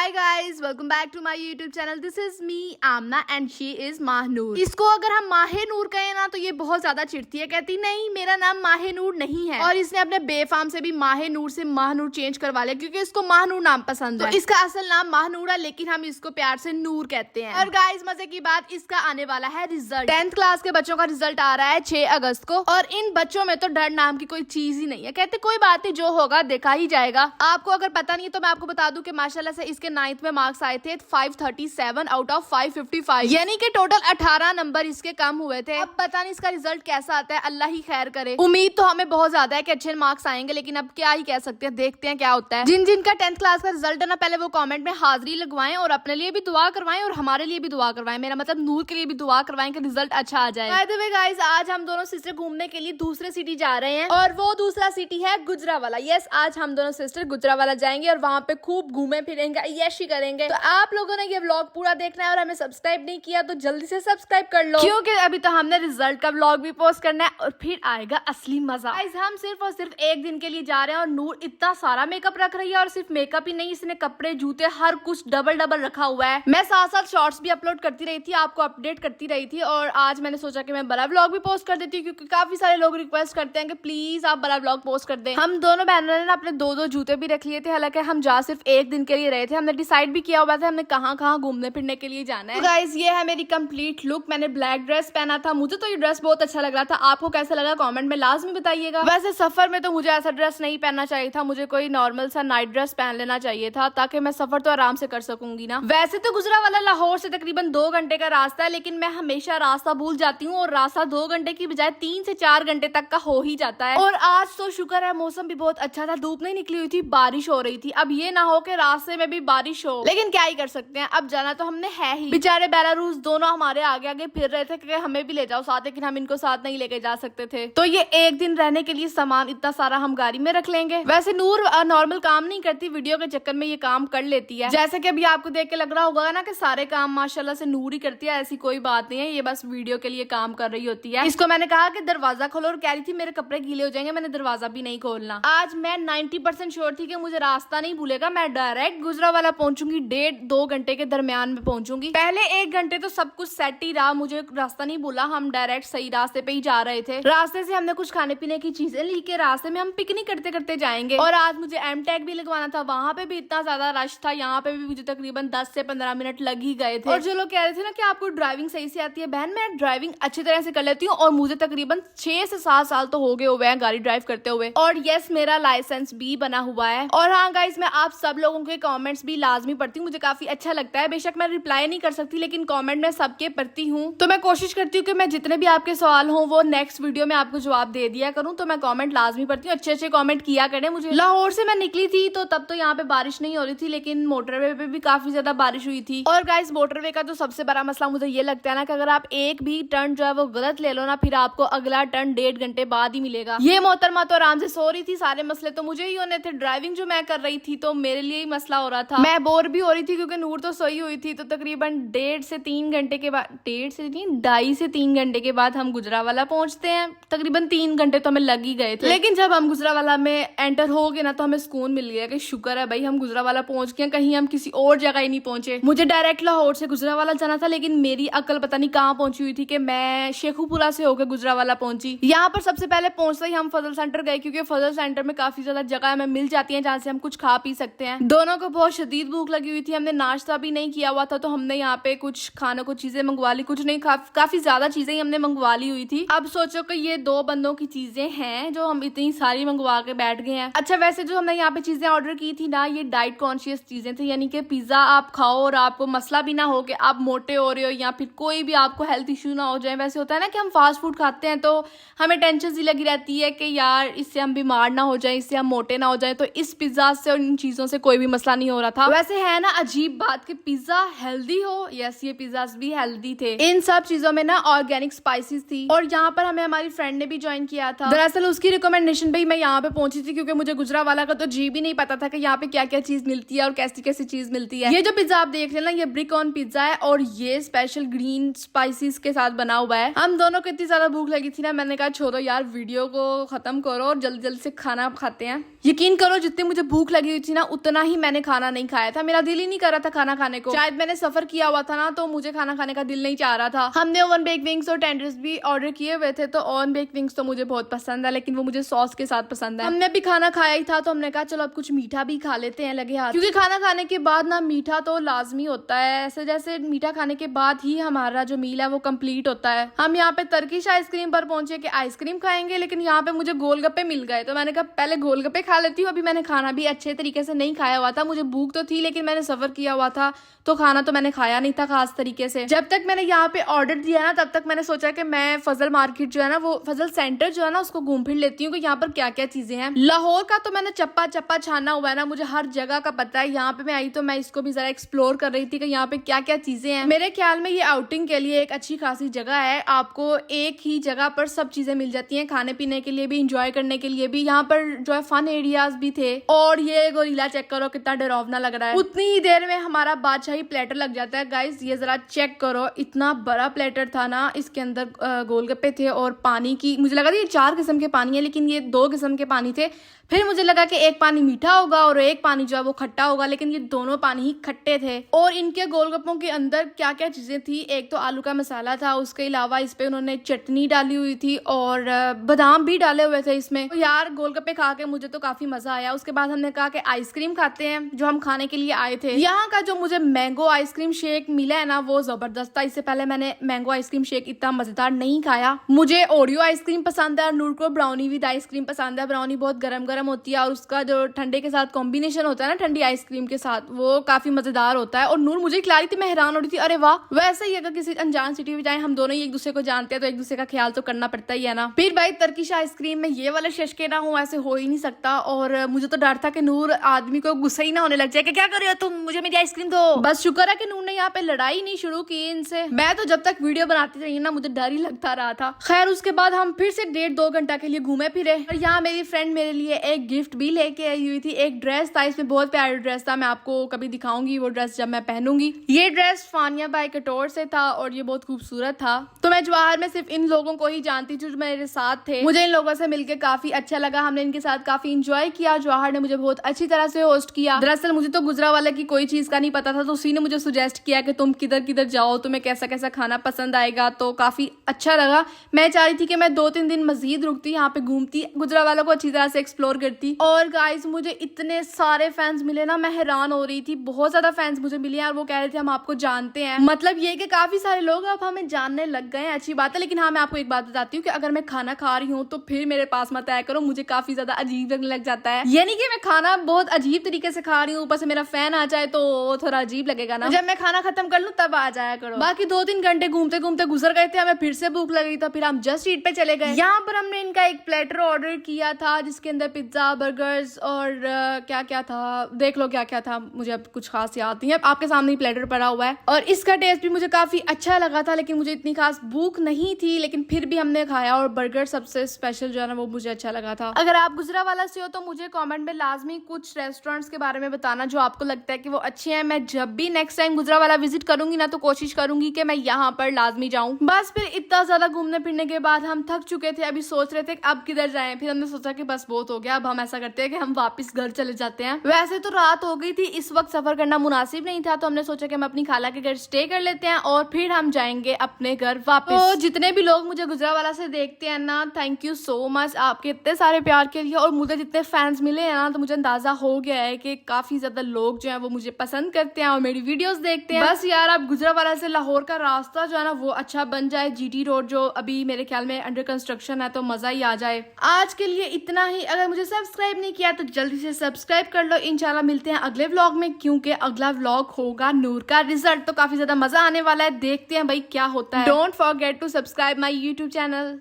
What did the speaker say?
Hi guys, welcome back to my YouTube channel. This is me Aamna and she is Mahnoor. इसको अगर हम माहेनूर कहें ना तो ये बहुत ज्यादा चिढ़ती है, कहती नहीं मेरा नाम माहेनूर नहीं है। और इसने अपने बेफाम से भी माहेनूर से माहनूर चेंज करवा लिया क्योंकि इसको माहनूर नाम पसंद है। तो इसका असल नाम माहनूर है लेकिन हम इसको प्यार से नूर कहते हैं। और गाइस मजे की बात, इसका आने वाला है रिजल्ट। 10th क्लास के बच्चों का रिजल्ट आ रहा है 6 अगस्त को और इन बच्चों में तो डर नाम की कोई चीज ही नहीं है। कहते कोई बात नहीं, जो होगा देखा ही जाएगा। आपको अगर पता नहीं तो मैं आपको बता दूं कि माशाल्लाह से इसके 9th में मार्क्स आए थे 537 आउट ऑफ 555, यानी कि टोटल 18 नंबर इसके कम हुए थे। अब पता नहीं इसका रिजल्ट कैसा आता है, अल्लाह ही खैर करे। उम्मीद तो हमें बहुत ज्यादा है कि अच्छे मार्क्स आएंगे, लेकिन अब क्या ही कह सकते हैं, देखते हैं क्या होता है। जिन जिनका 10th क्लास का रिजल्ट है ना, पहले वो कमेंट में हाजिरी लगवाएं और अपने लिए भी दुआ करवाएं और हमारे लिए भी दुआ करवाएं। मेरा मतलब नूर के लिए भी दुआ करवाएं कि रिजल्ट अच्छा आ जाए। बाय द वे गाइस, आज हम दोनों सिस्टर घूमने के लिए दूसरे सिटी जा रहे हैं और वो दूसरा सिटी है गुजरावाला। यस, आज हम दोनों सिस्टर गुजरावाला जाएंगे और वहाँ पे खूब घूमे फिरेंगे, यशी करेंगे। तो आप लोगों ने ये व्लॉग पूरा देखना है और हमें सब्सक्राइब नहीं किया तो जल्दी से सब्सक्राइब कर लो, क्योंकि अभी तो हमने रिजल्ट का व्लॉग भी पोस्ट करना है और फिर आएगा असली मजा। गाइस, हम सिर्फ और सिर्फ एक दिन के लिए जा रहे हैं और नूर इतना सारा मेकअप रख रही है और सिर्फ मेकअप ही नहीं, इसने कपड़े जूते हर कुछ डबल डबल रखा हुआ है। मैं साथ साथ शॉर्ट्स भी अपलोड करती रही थी, आपको अपडेट करती रही थी और आज मैंने सोचा कि मैं बड़ा व्लॉग भी पोस्ट कर देती हूँ क्योंकि काफी सारे लोग रिक्वेस्ट करते हैं कि प्लीज आप बड़ा व्लॉग पोस्ट कर दें। हम दोनों बहनों ने अपने दो जूते भी रख लिए थे, हालांकि हम जा सिर्फ एक दिन के लिए रहे थे। हमने डिसाइड भी किया हुआ था हमने कहाँ कहाँ घूमने फिरने के लिए जाना है। गाइस, ये है मेरी कंप्लीट लुक। मैंने ब्लैक ड्रेस पहना था, मुझे तो ये ड्रेस बहुत अच्छा लग रहा था। आपको कैसा लगा कमेंट में लाजमी बताइएगा। वैसे सफर में तो मुझे ऐसा ड्रेस नहीं पहनना चाहिए था, मुझे कोई नॉर्मल सा नाइट ड्रेस पहन लेना चाहिए था ताकि मैं सफर तो आराम से कर सकूंगी ना। वैसे तो गुजरावाला लाहौर से तकरीबन 2 घंटे का रास्ता है, लेकिन मैं हमेशा रास्ता भूल जाती हूँ और रास्ता 2 घंटे की बजाय 3 से 4 घंटे तक का हो ही जाता है। और आज तो शुक्र है मौसम भी बहुत अच्छा था, धूप नहीं निकली हुई थी, बारिश हो रही थी। अब ये ना हो कि रास्ते में भी बारिश हो, लेकिन क्या ही कर सकते हैं, अब जाना तो हमने है ही। बेचारे बेलारूस दोनों हमारे आगे आगे फिर रहे थे कि हमें भी ले जाओ साथ, लेकिन हम इनको साथ नहीं लेके जा सकते थे। तो ये एक दिन रहने के लिए सामान इतना सारा हम गाड़ी में रख लेंगे। वैसे नूर नॉर्मल काम नहीं करती, वीडियो के चक्कर में ये काम कर लेती है। जैसे कि अभी आपको देख के लग रहा होगा ना कि सारे काम माशाल्लाह से नूर ही करती है, ऐसी कोई बात नहीं है, ये बस वीडियो के लिए काम कर रही होती है। इसको मैंने कहा कि दरवाजा खोलो और कह रही थी मेरे कपड़े गीले हो जाएंगे, मैंने दरवाजा भी नहीं खोलना। आज मैं 90% श्योर थी कि मुझे रास्ता नहीं भूलेगा, मैं डायरेक्ट गुजरावाला पहुंचूंगी, 1.5-2 घंटे के दरमियान में पहुंचूंगी। पहले 1 घंटे तो सब कुछ सेट ही रहा, मुझे रास्ता नहीं भूला, हम डायरेक्ट सही रास्ते पे ही जा रहे थे। रास्ते से हमने कुछ खाने पीने की चीजें ली के रास्ते में हम पिकनिक करते करते जाएंगे। और आज मुझे एम टैग भी लगवाना था, वहां पे भी इतना ज्यादा रश था, यहाँ पे भी मुझे तकरीबन 10 से 15 मिनट लग ही गए थे। और जो लोग कह रहे थे ना कि आपको ड्राइविंग सही से आती है, बहन मैं ड्राइविंग अच्छी तरह से कर लेती हूँ और मुझे तकरीबन 6 से 7 साल तो हो गए हुए हैं गाड़ी ड्राइव करते हुए। और यस, मेरा लाइसेंस भी बना हुआ है। और हाँ गाइस, मैं आप सब लोगों के कमेंट्स भी लाजमी पढ़ती हूँ, मुझे काफी अच्छा लगता है। बेशक मैं रिप्लाई नहीं कर सकती लेकिन कमेंट में सबके पढ़ती हूँ, तो मैं कोशिश करती हूँ कि मैं जितने भी आपके सवाल हों वो नेक्स्ट वीडियो में आपको जवाब दे दिया करूँ। तो मैं कमेंट लाजमी पढ़ती हूँ, अच्छे अच्छे कमेंट किया करें मुझे। लाहौर से मैं निकली थी तो तब तो यहाँ पे बारिश नहीं हो रही थी, लेकिन मोटरवे पे भी काफी ज्यादा बारिश हुई थी। और गाइस, मोटरवे का जो सबसे बड़ा मसला मुझे ये लगता है ना कि अगर आप एक भी टर्न जो है वो गलत ले लो ना, फिर आपको अगला टर्न 1.5 घंटे बाद ही मिलेगा। ये मोहतरमा तो आराम से सो रही थी, सारे मसले तो मुझे ही होने थे। ड्राइविंग जो मैं कर रही थी तो मेरे लिए ही मसला हो रहा था, मैं बोर भी हो रही थी क्योंकि नूर तो सोई हुई थी। तो तकरीबन 2.5 से 3 घंटे के बाद, 2.5 से 3 घंटे के बाद हम गुजरावाला पहुंचते हैं। तकरीबन 3 घंटे तो हमें लग ही गए थे, लेकिन जब हम गुजरावाला में एंटर हो गए ना तो हमें सुकून मिल गया कि शुक्र है भाई हम गुजरावाला पहुंच गए, कहीं हम किसी और जगह ही नहीं पहुंचे। मुझे डायरेक्ट लाहौर से गुजरावाला जाना था, लेकिन मेरी अकल पता नहीं कहाँ पहुंची हुई थी कि मैं शेखुपुरा से होकर गुजरावाला पहुंची। यहाँ पर सबसे पहले पहुंचते ही हम फजल सेंटर गए क्योंकि फजल सेंटर में काफी ज्यादा जगह हमें मिल जाती है जहाँ से हम कुछ खा पी सकते हैं। दोनों को बहुत शदीद भूख लगी हुई थी, हमने नाश्ता भी नहीं किया हुआ था, तो हमने यहाँ पे कुछ खाने को चीजें मंगवा ली, कुछ नहीं काफी ज्यादा चीजें ही हमने मंगवा ली हुई थी। अब सोचो कि ये 2 बंदों की चीजें हैं जो हम इतनी सारी मंगवा के बैठ गए हैं। अच्छा, वैसे जो हमने यहाँ पे चीजें ऑर्डर की थी ना, ये डाइट कॉन्शियस चीजें थी, यानी कि पिज्जा आप खाओ और आपको मसला भी ना हो कि आप मोटे हो रहे हो या फिर कोई भी आपको हेल्थ इश्यू ना हो जाए। वैसे होता है ना कि हम फास्ट फूड खाते हैं तो हमें टेंशन सी लगी रहती है कि यार इससे हम बीमार ना हो जाए, इससे हम मोटे ना हो जाए, तो इस पिज्जा से और इन चीजों से कोई भी मसला नहीं हो रहा था। वैसे है ना अजीब बात कि पिज्जा हेल्दी हो, यस ये पिज्जा भी हेल्दी थे। इन सब चीजों में ना ऑर्गेनिक स्पाइसेस थी और यहाँ पर हमें हमारी फ्रेंड ने भी ज्वाइन किया था। दरअसल उसकी रिकमेंडेशन पे ही मैं यहाँ पे पहुंची थी क्योंकि मुझे गुजरावाला का तो जी भी नहीं पता था कि यहाँ पे क्या क्या चीज मिलती है और कैसी कैसी चीज मिलती है। ये जो पिज्जा आप देख रहे हैं ना, ये ब्रिक ऑन पिज्जा है और ये स्पेशल ग्रीन स्पाइसेस के साथ बना हुआ है। हम दोनों को इतनी ज्यादा भूख लगी थी ना, मैंने कहा छोड़ो यार वीडियो को खत्म करो और जल्दी जल्दी से खाना खाते हैं। यकीन करो जितनी मुझे भूख लगी हुई थी ना उतना ही मैंने खाना नहीं खाया था, मेरा दिल ही नहीं कर रहा था खाना खाने को। शायद मैंने सफर किया हुआ था ना, तो मुझे खाना खाने का दिल नहीं चाह रहा था। हमने ओवन बेक विंग्स और टेंडर्स भी ऑर्डर किए हुए थे, तो ओवन बेक विंग्स तो मुझे बहुत पसंद है, लेकिन वो मुझे सॉस के साथ पसंद है। हमने भी खाना खाया ही था, तो हमने कहा चलो अब कुछ मीठा भी खा लेते हैं लगे हाथ, क्योंकि खाना खाने के बाद ना मीठा तो लाजमी होता है। ऐसे जैसे मीठा खाने के बाद ही हमारा जो मील है वो कंप्लीट होता है। हम यहाँ पे टर्किश आइसक्रीम पर पहुंचे कि आइसक्रीम खाएंगे, लेकिन यहाँ पे मुझे गोलगप्पे मिल गए, तो मैंने कहा पहले गोलगप्पे खा लेती हूँ। अभी मैंने खाना भी अच्छे तरीके से नहीं खाया हुआ था, मुझे भूख तो थी, लेकिन मैंने सफर किया हुआ था, तो खाना तो मैंने खाया नहीं था खास तरीके से। जब तक मैंने यहाँ पे ऑर्डर दिया ना, तब तक मैंने सोचा कि मैं फजल मार्केट जो है ना, वो फजल सेंटर जो है ना, उसको घूम फिर लेती हूँ कि यहाँ पर क्या क्या चीजें हैं। लाहौर का तो मैंने चप्पा चप्पा छाना हुआ है ना, मुझे हर जगह का पता है। यहाँ पे मैं आई तो मैं इसको भी जरा एक्सप्लोर कर रही थी कि यहाँ पे क्या क्या चीजें हैं। मेरे ख्याल में ये आउटिंग के लिए एक अच्छी खासी जगह है। आपको एक ही जगह पर सब चीजें मिल जाती हैं, खाने पीने के लिए भी, इंजॉय करने के लिए भी। यहाँ पर जो है फन एरियाज भी थे। और ये गोरिल्ला चेक करो कितना डरावना लग रहा है। उतनी ही देर में हमारा बादशाही प्लेटर लग जाता है। गाइस ये जरा चेक करो, इतना बड़ा प्लेटर था ना, इसके अंदर गोलगप्पे थे और पानी की, मुझे लगा था ये 4 किस्म के पानी है, लेकिन ये 2 किस्म के पानी थे। फिर मुझे लगा कि एक पानी मीठा होगा और एक पानी जो है वो खट्टा होगा, लेकिन ये दोनों पानी ही खट्टे थे। और इनके गोलगप्पों के अंदर क्या क्या चीजें थी, एक तो आलू का मसाला था, उसके अलावा इस पे उन्होंने चटनी डाली हुई थी और बादाम भी डाले हुए थे इसमें। तो यार गोलगप्पे खा के मुझे तो काफी मजा आया। उसके बाद हमने कहा कि आइसक्रीम खाते हैं, जो हम खाने के लिए आए थे। यहाँ का जो मुझे मैंगो आइसक्रीम शेक मिला है ना, वो जबरदस्त था। इससे पहले मैंने मैंगो आइसक्रीम शेक इतना मजेदार नहीं खाया। मुझे ओरियो आइसक्रीम पसंद है और नूर को ब्राउनी विद आइसक्रीम पसंद है। ब्राउनी बहुत गरम गरम होती है और उसका जो ठंडे के साथ कॉम्बिनेशन होता है ना, ठंडी आइसक्रीम के साथ, वो काफी मजेदार होता है। और नूर मुझे खिला रही थी, मैं हैरान हो रही थी, अरे वाह। वैसे ही अगर किसी अनजान सिटी में जाए, हम दोनों ही एक दूसरे को जानते हैं, तो एक दूसरे का ख्याल तो करना पड़ता ही है ना। फिर भाई टर्किश आइसक्रीम में ये वाले शशके ना हो, ऐसे हो ही नहीं सकता। और मुझे तो डर था कि नूर आदमी को गुस्सा ही ना होने लग जाए कि क्या कर रहे हो तुम, मुझे मेरी आइसक्रीम दो। बस शुक्र है कि नूर ने यहाँ पे लड़ाई नहीं शुरू की इनसे। मैं तो जब तक वीडियो बनाती रही ना, मुझे डर ही लगता रहा था। खैर उसके बाद हम फिर से 1.5-2 घंटा के लिए घूमे फिरे। और यहाँ मेरी फ्रेंड मेरे लिए एक गिफ्ट भी लेके आई हुई थी। एक ड्रेस था, इसमें बहुत प्यारा ड्रेस था, मैं आपको कभी दिखाऊंगी वो ड्रेस जब मैं पहनूंगी। ये ड्रेस फानिया बाय कटोर से था और ये बहुत खूबसूरत था। तो मैं जवाहर में सिर्फ इन लोगों को ही जानती थी जो मेरे साथ थे। मुझे इन लोगों से मिलकर काफी अच्छा लगा, हमने इनके साथ काफी इंजॉय किया। जवाहर ने मुझे बहुत अच्छी तरह से होस्ट किया। दरअसल मुझे तो गुजरावाला की कोई चीज का नहीं पता था, तो उसी ने मुझे सुजेस्ट किया कि तुम किधर किधर जाओ, तुम्हें कैसा कैसा खाना पसंद आएगा। तो काफी अच्छा लगा। मैं चाह रही थी कि मैं 2-3 दिन मजीद रुकती, यहाँ पे घूमती, गुजरावाला को अच्छी तरह से एक्सप्लोर करती। और गाइस मुझे इतने सारे फैंस मिले ना, मैं हैरान हो रही थी। बहुत ज्यादा फैंस मुझे मिले और वो कह रहे थे हम आपको जानते हैं। मतलब ये कि काफी सारे लोग अब हमें जानने लग गए हैं, अच्छी बात है। लेकिन हाँ, मैं आपको एक बात बताती हूँ कि अगर मैं खाना खा रही हूँ तो फिर मेरे पास मत आया करो, मुझे काफी ज्यादा अजीब लगने लग जाता है। ये नहीं कि मैं खाना बहुत अजीब तरीके से खा रही हूँ, ऊपर से मेरा फैन आ जाए तो थोड़ा अजीब लगेगा ना। जब मैं खाना खत्म कर लूँ तब आ जाया करो। बाकी 2-3 घंटे घूमते घूमते गुजर गए थे, हमें फिर से भूख लग रही था, फिर हम जस्ट ईट पे चले गए। यहाँ पर हमने इनका एक प्लेटर ऑर्डर किया था, जिसके अंदर पिज्जा, बर्गर्स और क्या क्या था, देख लो क्या क्या था, मुझे अब कुछ खास याद नहीं है। आपके सामने ही प्लेटर पड़ा हुआ है और इसका टेस्ट भी मुझे काफी अच्छा लगा था, लेकिन मुझे इतनी खास भूख नहीं थी, लेकिन फिर भी हमने खाया। और बर्गर सबसे स्पेशल जो है ना, वो मुझे अच्छा लगा था। अगर आप गुजरावाला से हो तो मुझे कमेंट में लाजमी कुछ रेस्टोरेंट्स के बारे में बताना जो आपको लगता है कि वो अच्छे हैं। मैं जब भी नेक्स्ट टाइम गुजरावाला विजिट करूंगी ना, तो कोशिश करूंगी कि मैं यहाँ पर लाजमी जाऊं। बस फिर इतना ज्यादा घूमने फिरने के बाद हम थक चुके थे, अभी सोच रहे थे अब किधर जाएं। फिर हमने सोचा कि बस बहुत हो गया, अब हम ऐसा करते हैं कि हम वापस घर चले जाते हैं। वैसे तो रात हो गई थी, इस वक्त सफर करना मुनासिब नहीं था, तो हमने सोचा कि हम अपनी खाला के घर स्टे कर लेते हैं और फिर हम जाएंगे अपने घर वापस। तो जितने भी लोग मुझे गुजरावाला से देखते हैं ना, थैंक यू सो मच आपके इतने सारे प्यार के लिए। और मुझे जितने फैंस मिले हैं ना, तो मुझे अंदाजा हो गया है कि काफी ज्यादा लोग जो है वो मुझे पसंद करते हैं और मेरी वीडियोस देखते हैं। बस यार अब गुजरावाला से लाहौर का रास्ता जो है ना वो अच्छा बन जाए, जीटी रोड जो अभी मेरे ख्याल में अंडर कंस्ट्रक्शन है, तो मजा ही आ जाए। आज के लिए इतना ही। अगर मुझे सब्सक्राइब नहीं किया तो जल्दी से सब्सक्राइब कर लो। इंशाल्लाह मिलते हैं अगले व्लॉग में, क्योंकि अगला व्लॉग होगा नूर का रिजल्ट, तो काफी ज्यादा मजा आने वाला है। देखते हैं भाई क्या होता है। Don't forget to subscribe my YouTube channel.